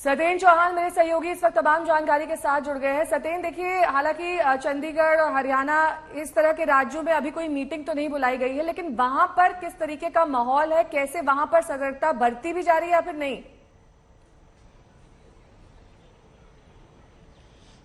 सतेन चौहान मेरे सहयोगी इस वक्त तमाम जानकारी के साथ जुड़ गए हैं। सतेन, देखिए, हालांकि चंडीगढ़ और हरियाणा इस तरह के राज्यों में अभी कोई मीटिंग तो नहीं बुलाई गई है, लेकिन वहां पर किस तरीके का माहौल है, कैसे वहां पर सतर्कता बरती भी जा रही है या फिर नहीं?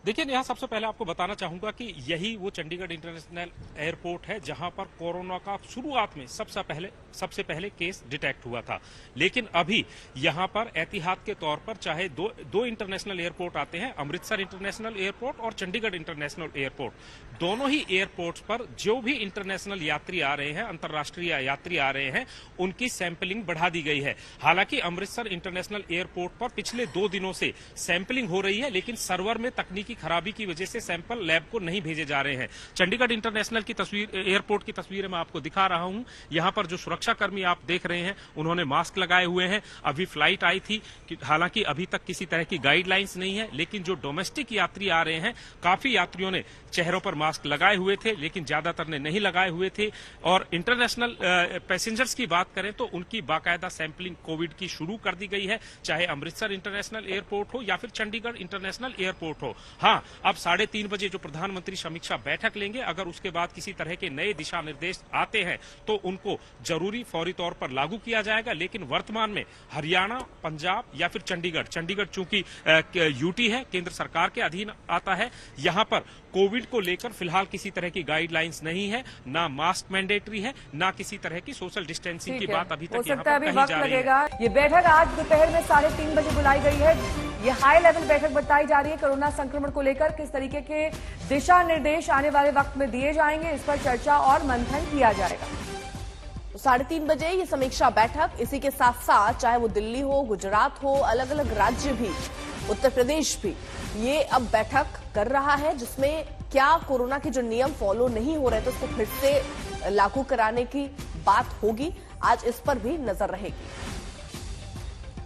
देखिए नेहा, सबसे पहले आपको बताना चाहूंगा कि यही वो चंडीगढ़ इंटरनेशनल एयरपोर्ट है जहां पर कोरोना का शुरुआत में सबसे पहले केस डिटेक्ट हुआ था। लेकिन अभी यहां पर एहतियात के तौर पर चाहे दो इंटरनेशनल एयरपोर्ट आते हैं, अमृतसर इंटरनेशनल एयरपोर्ट और चंडीगढ़ इंटरनेशनल एयरपोर्ट। दोनों ही एयरपोर्ट्स पर जो भी इंटरनेशनल यात्री आ रहे हैं, अंतर्राष्ट्रीय यात्री आ रहे हैं, उनकी सैंपलिंग बढ़ा दी गई है। हालांकि अमृतसर इंटरनेशनल एयरपोर्ट पर पिछले 2 दिनों से सैंपलिंग हो रही है, लेकिन सर्वर में तकनीकी खराबी की वजह से सैंपल लैब को नहीं भेजे जा रहे हैं। चंडीगढ़ इंटरनेशनल की एयरपोर्ट की तस्वीरें मैं आपको दिखा रहा हूं। यहां पर जो सुरक्षाकर्मी आप देख रहे हैं, उन्होंने मास्क लगाए हुए हैं। अभी फ्लाइट आई थी, हालांकि अभी तक किसी तरह की गाइडलाइंस नहीं है, लेकिन जो डोमेस्टिक यात्री आ रहे हैं, काफी यात्रियों ने चेहरों पर मास्क लगाए हुए थे, लेकिन ज्यादातर ने नहीं लगाए हुए थे। और इंटरनेशनल पैसेंजर्स की बात करें तो उनकी बाकायदा सैंपलिंग कोविड की शुरू कर दी गई है, चाहे अमृतसर इंटरनेशनल एयरपोर्ट हो या फिर चंडीगढ़ इंटरनेशनल एयरपोर्ट हो। हाँ, अब 3:30 बजे जो प्रधानमंत्री समीक्षा बैठक लेंगे, अगर उसके बाद किसी तरह के नए दिशा निर्देश आते हैं तो उनको जरूरी फौरी तौर पर लागू किया जाएगा। लेकिन वर्तमान में हरियाणा, पंजाब या फिर चंडीगढ़ चूंकि यूटी है, केंद्र सरकार के अधीन आता है, यहां पर कोविड को लेकर फिलहाल किसी तरह की गाइडलाइंस नहीं है, ना मास्क मैंडेटरी है, ना किसी तरह की सोशल डिस्टेंसिंग की बात अभी तक यहां पर कही जा रही है। ये बैठक आज दोपहर में 3:30 बजे बुलाई गई है। ये हाई लेवल बैठक बताई जा रही है। कोरोना संक्रमण को लेकर किस तरीके के दिशा निर्देश आने वाले वक्त में दिए जाएंगे, इस पर चर्चा और मंथन किया जाएगा। 3:30 बजे ये समीक्षा बैठक, इसी के साथ साथ चाहे वो दिल्ली हो, गुजरात हो, अलग अलग राज्य भी, उत्तर प्रदेश भी ये अब बैठक कर रहा है, जिसमें क्या कोरोना के जो नियम फॉलो नहीं हो रहे थे उसको फिर से लागू कराने की बात होगी। आज इस पर भी नजर रहेगी।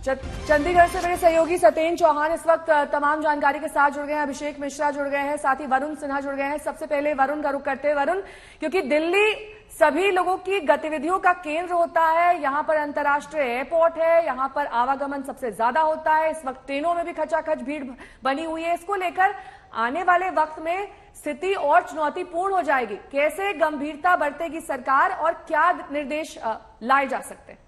चंडीगढ़ से मेरे सहयोगी सतेन चौहान इस वक्त तमाम जानकारी के साथ जुड़ गए हैं। अभिषेक मिश्रा जुड़ गए हैं, साथ ही वरुण सिन्हा जुड़ गए हैं। सबसे पहले वरुण का रुख करते हैं। वरुण, क्योंकि दिल्ली सभी लोगों की गतिविधियों का केंद्र होता है, यहां पर अंतर्राष्ट्रीय एयरपोर्ट है, यहां पर आवागमन सबसे ज्यादा होता है, इस वक्त ट्रेनों में भी खचाखच भीड़ बनी हुई है। इसको लेकर आने वाले वक्त में स्थिति और चुनौतीपूर्ण हो जाएगी। कैसे गंभीरता बरतेगी सरकार और क्या निर्देश लाए जा सकते हैं?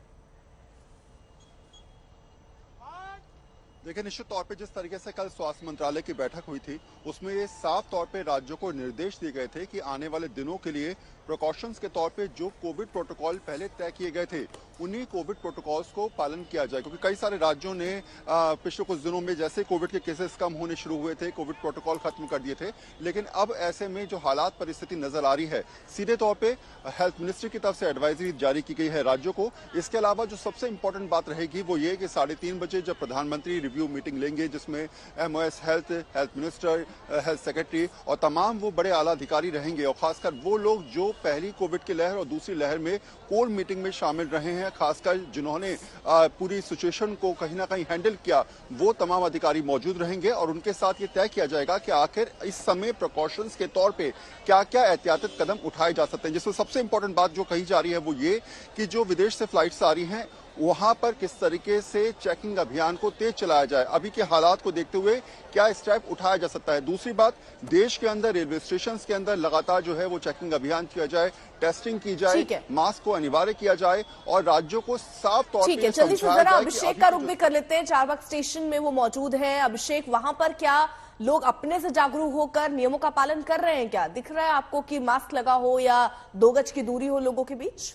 देखिए, निश्चित तौर पे जिस तरीके से कल स्वास्थ्य मंत्रालय की बैठक हुई थी, उसमें ये साफ तौर पे राज्यों को निर्देश दिए गए थे कि आने वाले दिनों के लिए प्रिकॉशंस के तौर पे जो कोविड प्रोटोकॉल पहले तय किए गए थे, उन्हीं कोविड प्रोटोकॉल्स को पालन किया जाए। क्योंकि कई सारे राज्यों ने पिछले कुछ दिनों में जैसे कोविड के केसेस कम होने शुरू हुए थे, कोविड प्रोटोकॉल खत्म कर दिए थे। लेकिन अब ऐसे में जो हालात परिस्थिति नजर आ रही है, सीधे तौर पे हेल्थ मिनिस्ट्री की तरफ से एडवाइजरी जारी की गई है राज्यों को। इसके अलावा जो सबसे इंपॉर्टेंट बात रहेगी वो ये कि 3:30 बजे जब प्रधानमंत्री रिव्यू मीटिंग लेंगे, जिसमें MOS health minister, health secretary और तमाम वो बड़े आला अधिकारी रहेंगे, और खासकर वो लोग जो पहली कोविड की लहर और दूसरी लहर में कोर मीटिंग में शामिल रहे हैं, खासकर जिन्होंने पूरी सिचुएशन को कहीं ना कहीं हैंडल किया, वो तमाम अधिकारी मौजूद रहेंगे। और उनके साथ ये तय किया जाएगा कि आखिर इस समय प्रिकॉशंस के तौर पे क्या क्या एहतियाती कदम उठाए जा सकते हैं। जिसमें सबसे इंपॉर्टेंट बात जो कही जा रही है वो ये कि जो विदेश से फ्लाइट्स आ रही हैं, वहां पर किस तरीके से चेकिंग अभियान को तेज चलाया जाए। अभी के हालात को देखते हुए क्या स्टेप उठाया जा सकता है। दूसरी बात, देश के अंदर रेलवे स्टेशन के अंदर लगातार जो है वो चेकिंग अभियान किया जाए, टेस्टिंग की जाए, मास्क को अनिवार्य किया जाए और राज्यों को साफ तौर पर जल्दी से जरा अभिषेक का रुख भी कर लेते हैं। चारबाग स्टेशन में वो मौजूद है। अभिषेक, वहां पर क्या लोग अपने से जागरूक होकर नियमों का पालन कर रहे हैं? क्या दिख रहा है आपको कि मास्क लगा हो या 2 गज की दूरी हो लोगों के बीच?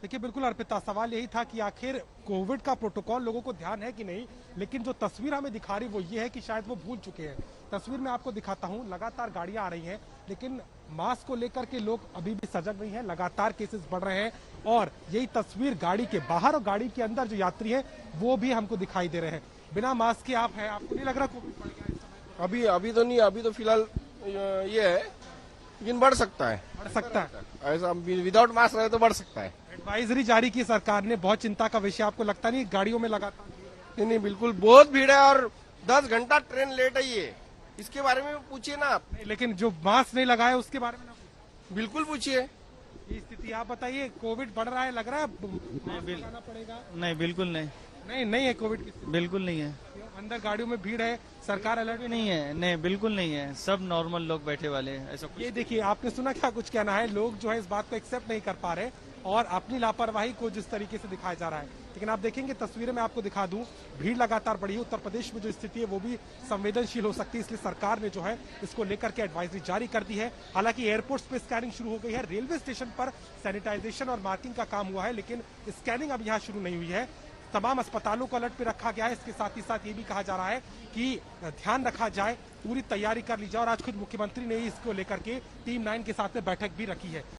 देखिए, बिल्कुल अर्पिता, सवाल यही था कि आखिर कोविड का प्रोटोकॉल लोगों को ध्यान है कि नहीं, लेकिन जो तस्वीर हमें दिखा रही वो ये है कि शायद वो भूल चुके हैं। तस्वीर में आपको दिखाता हूं, लगातार गाड़ियां आ रही हैं, लेकिन मास्क को लेकर के लोग अभी भी सजग नहीं है। लगातार केसेस बढ़ रहे हैं और यही तस्वीर गाड़ी के बाहर और गाड़ी के अंदर जो यात्री है वो भी हमको दिखाई दे रहे हैं। बिना मास्क के आप हैं, आपको नहीं लग रहा कोविड बढ़ गया इस समय? अभी तो नहीं, अभी तो फिलहाल ये है, लेकिन बढ़ सकता है। बढ़ सकता है, ऐसा विदाउट मास्क रहे तो बढ़ सकता है। एडवाइजरी जारी की सरकार ने, बहुत चिंता का विषय। आपको लगता नहीं गाड़ियों में लगातार? नहीं, बिल्कुल बहुत भीड़ है और 10 घंटा ट्रेन लेट है ये, इसके बारे में पूछिए ना आप। लेकिन जो मास्क नहीं लगाया उसके बारे में ना बिल्कुल पूछिए। ये स्थिति आप बताइए, कोविड बढ़ रहा है, लग रहा है मास्क बिल- लगाना पड़ेगा? नहीं बिल्कुल नहीं, नहीं है कोविड की स्थिति। बिल्कुल नहीं है, अंदर गाड़ियों में भीड़ है, सरकार अलर्ट भी नहीं है, नहीं बिल्कुल नहीं है, सब नॉर्मल लोग बैठे वाले हैं, ऐसा कुछ ये देखिए, आपने सुना क्या कुछ कहना है, लोग जो है इस बात को एक्सेप्ट नहीं कर पा रहे और अपनी लापरवाही को जिस तरीके से दिखाया जा रहा है। लेकिन आप देखेंगे तस्वीरें में आपको दिखा दूं, भीड़ लगातार बढ़ी है। उत्तर प्रदेश में जो स्थिति है वो भी संवेदनशील हो सकती है, इसलिए सरकार ने जो है इसको लेकर के एडवाइजरी जारी कर दी है। हालांकि एयरपोर्ट्स पे स्कैनिंग शुरू हो गई है, रेलवे स्टेशन पर सैनिटाइजेशन और मार्किंग का काम हुआ है, लेकिन स्कैनिंग अब यहाँ शुरू नहीं हुई है। तमाम अस्पतालों को अलर्ट पे रखा गया है। इसके साथ ही साथ ये भी कहा जा रहा है कि ध्यान रखा जाए, पूरी तैयारी कर ली जाए और आज खुद मुख्यमंत्री ने इसको लेकर के टीम 9 के साथ में बैठक भी रखी है।